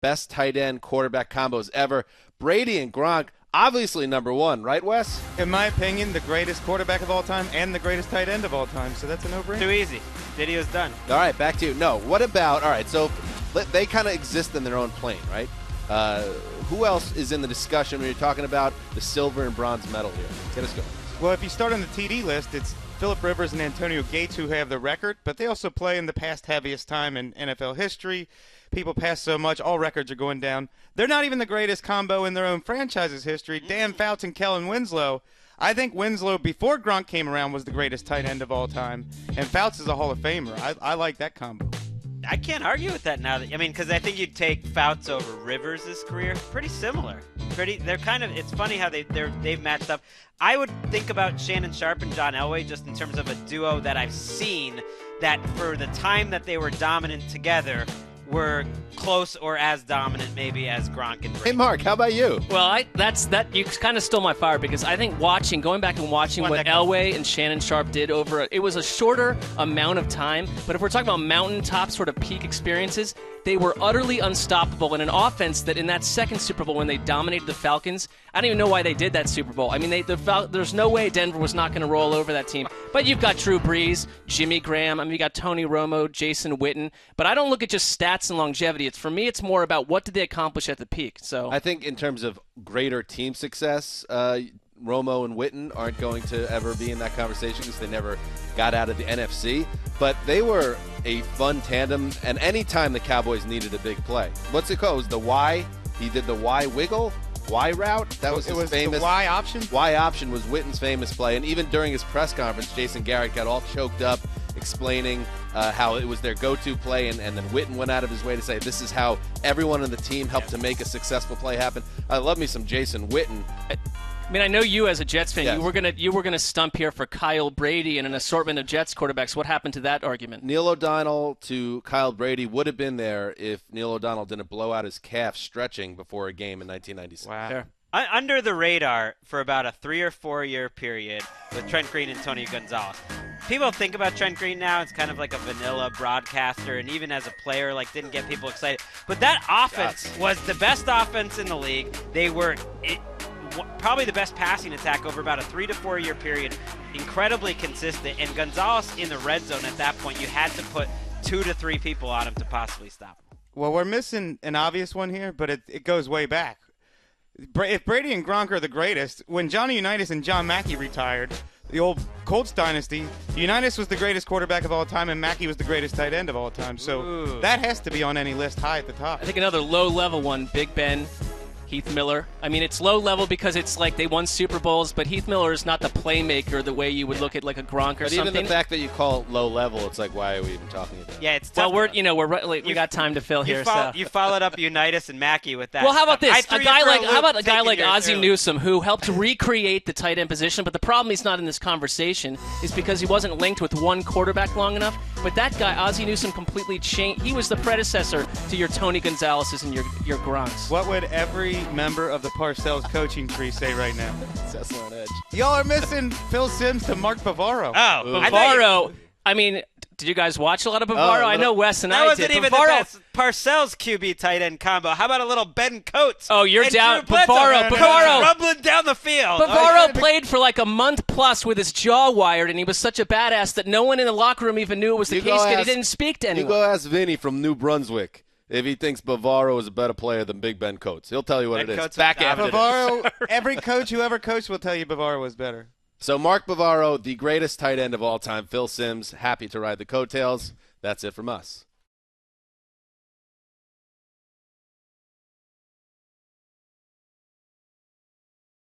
best tight end quarterback combos ever. Brady and Gronk, obviously number one, right, Wes? In my opinion, the greatest quarterback of all time and the greatest tight end of all time. So that's a no-brainer. Too easy. Video's done. All right, back to you. No, what about, all right, so they kind of exist in their own plane, right? Who else is in the discussion when you're talking about the silver and bronze medal here? Get us going. Well, if you start on the TD list, it's Phillip Rivers and Antonio Gates who have the record, but they also play in the past heaviest time in NFL history. People pass so much, all records are going down. They're not even the greatest combo in their own franchise's history. Dan Fouts and Kellen Winslow. I think Winslow, before Gronk came around, was the greatest tight end of all time, and Fouts is a Hall of Famer. I like that combo. I can't argue with that now. Because I think you'd take Fouts over Rivers' career. Pretty similar. They're kind of. It's funny how they've matched up. I would think about Shannon Sharp and John Elway just in terms of a duo that I've seen that for the time that they were dominant together were close or as dominant maybe as Gronk and Brady. Hey, Mark, how about you? Well, you kind of stole my fire because I think going back and watching what Elway and Shannon Sharp did it was a shorter amount of time, but if we're talking about mountaintop sort of peak experiences, they were utterly unstoppable in an offense that in that second Super Bowl when they dominated the Falcons, I don't even know why they did that Super Bowl. I mean, there's no way Denver was not going to roll over that team. But you've got Drew Brees, Jimmy Graham, you got Tony Romo, Jason Witten. But I don't look at just stats and longevity. For me, it's more about what did they accomplish at the peak. So I think in terms of greater team success, Romo and Witten aren't going to ever be in that conversation because they never got out of the NFC. But they were a fun tandem, and any time the Cowboys needed a big play. What's it called? It was the Y. He did the Y wiggle, Y route. That was his famous. The Y option? Y option was Witten's famous play. And even during his press conference, Jason Garrett got all choked up explaining how it was their go-to play, and then Witten went out of his way to say this is how everyone on the team helped to make a successful play happen. I love me some Jason Witten. I mean, I know you as a Jets fan, yes. you were gonna stump here for Kyle Brady and an assortment of Jets quarterbacks. What happened to that argument? Neil O'Donnell to Kyle Brady would have been there if Neil O'Donnell didn't blow out his calf stretching before a game in 1996. Wow. Sure. Under the radar for about a 3 or 4 year period with Trent Green and Tony Gonzalez. People think about Trent Green now, it's kind of like a vanilla broadcaster, and even as a player, didn't get people excited. But that offense was the best offense in the league. They were probably the best passing attack over about a 3 to 4 year period. Incredibly consistent. And Gonzalez in the red zone at that point, you had to put 2 to 3 people on him to possibly stop him. Well, we're missing an obvious one here, but it goes way back. If Brady and Gronk are the greatest, when Johnny Unitas and John Mackey retired, the old Colts dynasty, Unitas was the greatest quarterback of all time, and Mackey was the greatest tight end of all time. So that has to be on any list high at the top. I think another low-level one, Big Ben, Heath Miller. I mean, it's low level because it's like they won Super Bowls, but Heath Miller is not the playmaker the way you would look at like a Gronk or but something. Even the fact that you call it low level, it's like, why are we even talking about it? Yeah, it's tough. Well, we got time to fill here. You followed up Unitas and Mackey with that. Well, how about this? How about a guy like Ozzie early. Newsome who helped recreate the tight end position, but the problem he's not in this conversation is because he wasn't linked with one quarterback long enough. But that guy, Ozzie Newsome, completely changed. He was the predecessor to your Tony Gonzalez's and your Gronks. What would every member of the Parcells coaching tree say right now? Cessna on edge. Y'all are missing Phil Simms to Mark Bavaro. Oh, Bavaro. I mean, did you guys watch a lot of Bavaro? I know Wes and I did. That wasn't even the best Parcells QB tight end combo. How about a little Ben Coates? Oh, you're down. Bavaro rumbling down the field. Bavaro played for like a month plus with his jaw wired, and he was such a badass that no one in the locker room even knew it was the case because he didn't speak to anyone. You go ask Vinny from New Brunswick if he thinks Bavaro is a better player than Big Ben Coates. He'll tell you what it is. Back after Bavaro, every coach who ever coached will tell you Bavaro was better. So Mark Bavaro, the greatest tight end of all time. Phil Simms, happy to ride the coattails. That's it from us.